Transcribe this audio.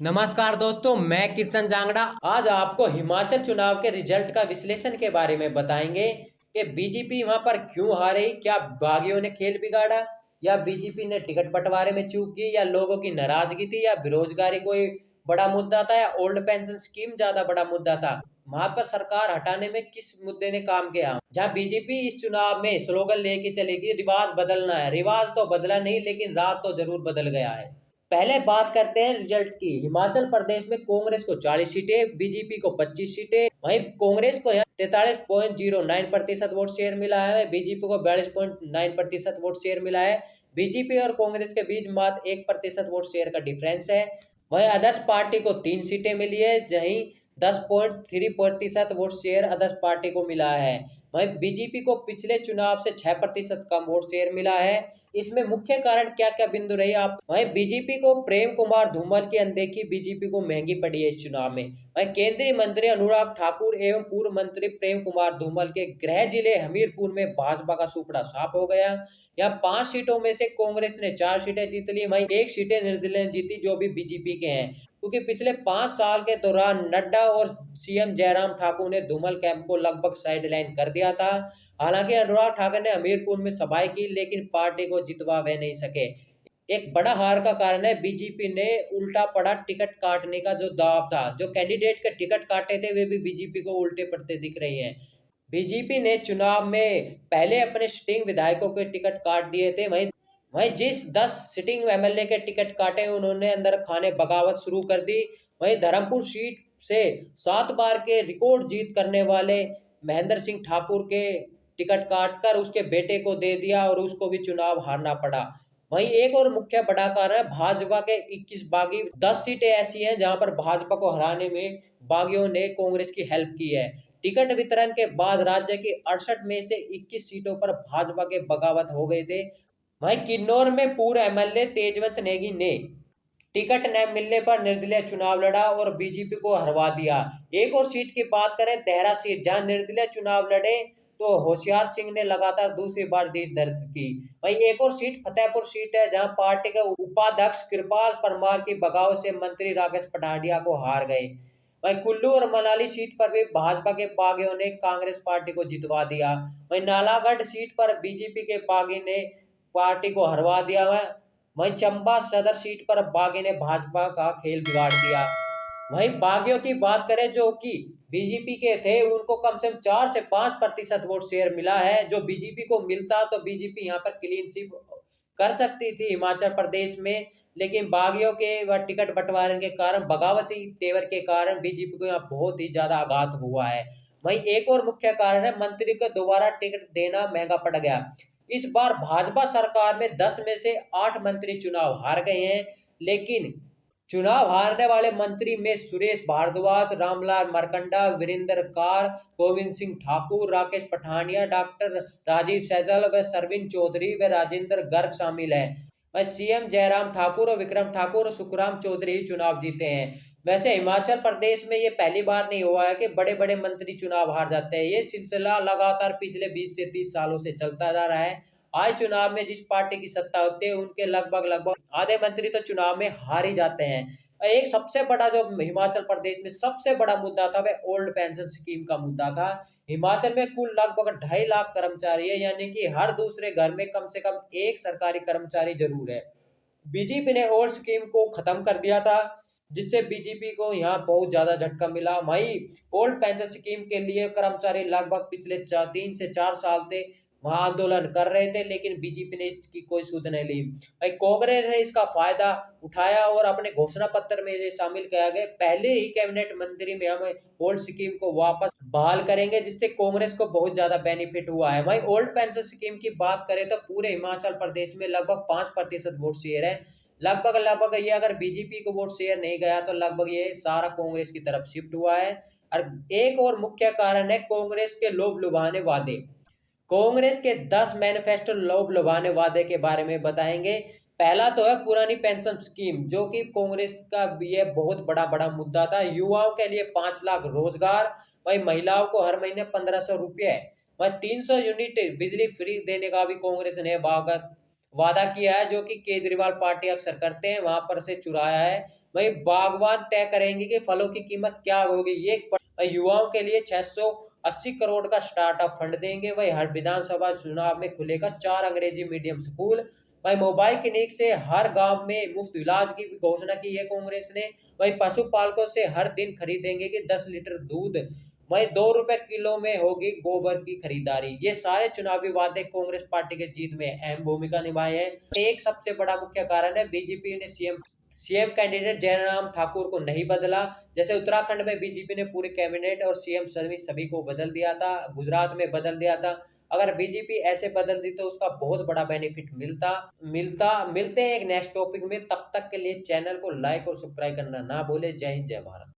नमस्कार दोस्तों, मैं किशन जांगड़ा आज आपको हिमाचल चुनाव के रिजल्ट का विश्लेषण के बारे में बताएंगे कि बीजेपी वहां पर क्यों हारी। क्या बागियों ने खेल बिगाड़ा, या बीजेपी ने टिकट बंटवारे में चूक की, या लोगों की नाराजगी थी, या बेरोजगारी कोई बड़ा मुद्दा था, या ओल्ड पेंशन स्कीम ज्यादा बड़ा मुद्दा था। वहां पर सरकार हटाने में किस मुद्दे ने काम किया। जहां बीजेपी इस चुनाव में स्लोगन लेके चलेगी, रिवाज बदलना है। रिवाज तो बदला नहीं, लेकिन रात तो जरूर बदल गया है। पहले बात करते हैं रिजल्ट की। हिमाचल प्रदेश में कांग्रेस को 40 सीटें, बीजेपी को 25 सीटें। वहीं कांग्रेस को 43.09% वोट शेयर मिला है, बीजेपी को 42.9% वोट शेयर मिला है। बीजेपी और कांग्रेस के बीच मात्र 1% वोट शेयर का डिफरेंस है। वहीं अदर्स पार्टी को 3 सीटें मिली है, जहीं 10.3% वोट शेयर अदर्स पार्टी को मिला है। वहीं बीजेपी को पिछले चुनाव से 6% कम वोट शेयर मिला है। इसमें मुख्य कारण क्या क्या बिंदु रही आप। वहीं बीजेपी को प्रेम कुमार धूमल की अनदेखी बीजेपी को महंगी पड़ी है इस चुनाव में। वहीं केंद्रीय मंत्री अनुराग ठाकुर एवं पूर्व मंत्री प्रेम कुमार धूमल के गृह जिले हमीरपुर में भाजपा का सुपड़ा साफ हो गया। यहाँ 5 सीटों में से कांग्रेस ने 4 सीटें जीत ली, वहीं 1 सीटें निर्दलीय ने जीती, जो भी बीजेपी के हैं। क्योंकि पिछले 5 साल के दौरान नड्डा और सीएम जयराम ठाकुर ने धूमल कैंप को लगभग साइडलाइन कर दिया था। हालांकि अनुराग ठाकुर ने हमीरपुर में सभाएं की, लेकिन पार्टी को जितवा वे नहीं सके। एक बड़ा हार का कारण है बीजेपी ने उल्टा पड़ा टिकट काटने का जो दाव था। जो कैंडिडेट के टिकट काटे थे वे भी बीजेपी को उल्टे पड़ते दिख रही हैं। बीजेपी ने चुनाव में पहले अपने सिटिंग विधायकों के टिकट काट दिए थे। वहीं वहीं जिस 10 सिटिंग एमएलए के टिकट काटे उन्होंने अंदर खाने बगावत शुरू कर दी। वहीं धर्मपुर सीट से 7 बार के रिकॉर्ड जीत करने वाले महेंद्र सिंह ठाकुर के टिकट काटकर उसके बेटे को दे दिया और उसको भी चुनाव हारना पड़ा। वहीं एक और मुख्य बड़ा कारण है भाजपा के 21 बागी। 10 सीटें ऐसी हैं जहां पर भाजपा को हराने में बागियों ने कांग्रेस की हेल्प की है। टिकट वितरण के बाद राज्य की 68 में से 21 सीटों पर भाजपा के बगावत हो गए थे। वहीं किन्नौर में पूर्व एमएलए तेजवंत नेगी ने टिकट न मिलने पर निर्दलीय चुनाव लड़ा और बीजेपी को हरवा दिया। एक और सीट की बात करें, देहरा सीट, जहां निर्दलीय चुनाव लड़े तो होशियार सिंह ने लगातार दूसरी बार जीत दर्ज की। वहीं एक और सीट फतेहपुर सीट है, जहां पार्टी के उपाध्यक्ष कृपाल परमार की बगावत से मंत्री राकेश पठानिया को हार गए। वहीं कुल्लू और मनाली सीट पर भी भाजपा के बागियों ने कांग्रेस पार्टी को जितवा दिया। वहीं नालागढ़ सीट पर बीजेपी के बागी ने पार्टी को हरवा दिया। वहीं चंबा सदर सीट पर बागी ने भाजपा का खेल बिगाड़ दिया। वहीं बागियों की बात करें जो कि बीजेपी के थे, उनको कम से कम 4 से 5% वोट शेयर मिला है। जो बीजेपी को मिलता तो बीजेपी यहाँ पर क्लीन स्वीप कर सकती थी हिमाचल प्रदेश में, लेकिन बागियों के व टिकट बंटवारे के कारण, बगावती तेवर के कारण बीजेपी को यहाँ बहुत ही ज्यादा आघात हुआ है। वहीं एक और मुख्य कारण है मंत्री को दोबारा टिकट देना महंगा पड़ गया। इस बार भाजपा सरकार में 10 में से 8 मंत्री चुनाव हार गए हैं। लेकिन चुनाव हारने वाले मंत्री में सुरेश भारद्वाज, रामलाल मारकंडा, वीरेंद्र कार, गोविंद सिंह ठाकुर, राकेश पठानिया, डॉक्टर राजीव सैजल व सरविन चौधरी व राजेंद्र गर्ग शामिल हैं। वह सीएम जयराम ठाकुर और विक्रम ठाकुर और सुखराम चौधरी ही चुनाव जीते हैं। वैसे हिमाचल प्रदेश में ये पहली बार नहीं हुआ है कि बड़े बड़े मंत्री चुनाव हार जाते हैं। ये सिलसिला लगातार पिछले 20 से 30 सालों से चलता जा रहा है। आज चुनाव में जिस पार्टी की सत्ता होती है उनके लगभग लगभग आधे मंत्री तो चुनाव में हार ही जाते हैं। एक सबसे बड़ा जो हिमाचल प्रदेश में सबसे बड़ा मुद्दा था वह ओल्ड पेंशन स्कीम का मुद्दा था। हिमाचल में कुल लगभग 2.5 लाख कर्मचारी है, यानी कि हर दूसरे घर में कम से कम एक सरकारी कर्मचारी जरूर है। बीजेपी ने ओल्ड स्कीम को खत्म कर दिया था, जिससे बीजेपी को यहाँ बहुत ज्यादा झटका मिला। वही ओल्ड पेंशन स्कीम के लिए कर्मचारी लगभग पिछले 3 से 4 साल से वहां आंदोलन कर रहे थे, लेकिन बीजेपी ने इसकी कोई सुध नहीं ली। भाई कांग्रेस ने इसका फायदा उठाया और अपने घोषणा पत्र में ये शामिल किया गया, पहले ही कैबिनेट मंत्री में हम ओल्ड स्कीम को वापस बहाल करेंगे, जिससे कांग्रेस को बहुत ज्यादा बेनिफिट हुआ है। वही ओल्ड पेंशन स्कीम की बात करें तो पूरे हिमाचल प्रदेश में लगभग 5% वोट शेयर है। लगभग लगभग ये अगर बीजेपी को वोट शेयर नहीं गया तो लगभग ये सारा कांग्रेस की तरफ शिफ्ट हुआ है। और एक और मुख्य कारण है कांग्रेस के लोभ लुभाने वादे। कांग्रेस के 10 मैनिफेस्टो लोभ लुभाने वादे के बारे में बताएंगे। पहला तो है पुरानी पेंशन स्कीम, जो कि कांग्रेस का ये बहुत बड़ा बड़ा मुद्दा था। युवाओं के लिए 5 लाख रोजगार, वही महिलाओं को हर महीने 1500 रुपये, वही 300 यूनिट बिजली फ्री देने का भी कांग्रेस ने वादा किया है, जो कि केजरीवाल पार्टी अक्सर करते हैं, वहां पर से चुराया है। वही बागवान तय करेंगे कि फलों की कीमत क्या होगी। ये युवाओं के लिए 680 करोड़ का स्टार्टअप फंड देंगे। वही हर विधानसभा चुनाव में खुलेगा 4 अंग्रेजी मीडियम स्कूल। वही मोबाइल क्लिनिक से हर गांव में मुफ्त इलाज की भी घोषणा की है कांग्रेस ने। वही पशुपालकों से हर दिन खरीदेंगे कि 10 लीटर दूध। वही 2 रुपए किलो में होगी गोबर की खरीदारी। ये सारे चुनावी वादे कांग्रेस पार्टी के जीत में अहम भूमिका निभाए हैं। एक सबसे बड़ा मुख्य कारण है बीजेपी ने सीएम कैंडिडेट जयराम ठाकुर को नहीं बदला। जैसे उत्तराखंड में बीजेपी ने पूरे कैबिनेट और सीएम सभी को बदल दिया था, गुजरात में बदल दिया था। अगर बीजेपी ऐसे बदलती तो उसका बहुत बड़ा बेनिफिट मिलता मिलता मिलते हैं एक नेक्स्ट टॉपिक में। तब तक के लिए चैनल को लाइक और सब्सक्राइब करना ना भूले। जय हिंद, जय भारत।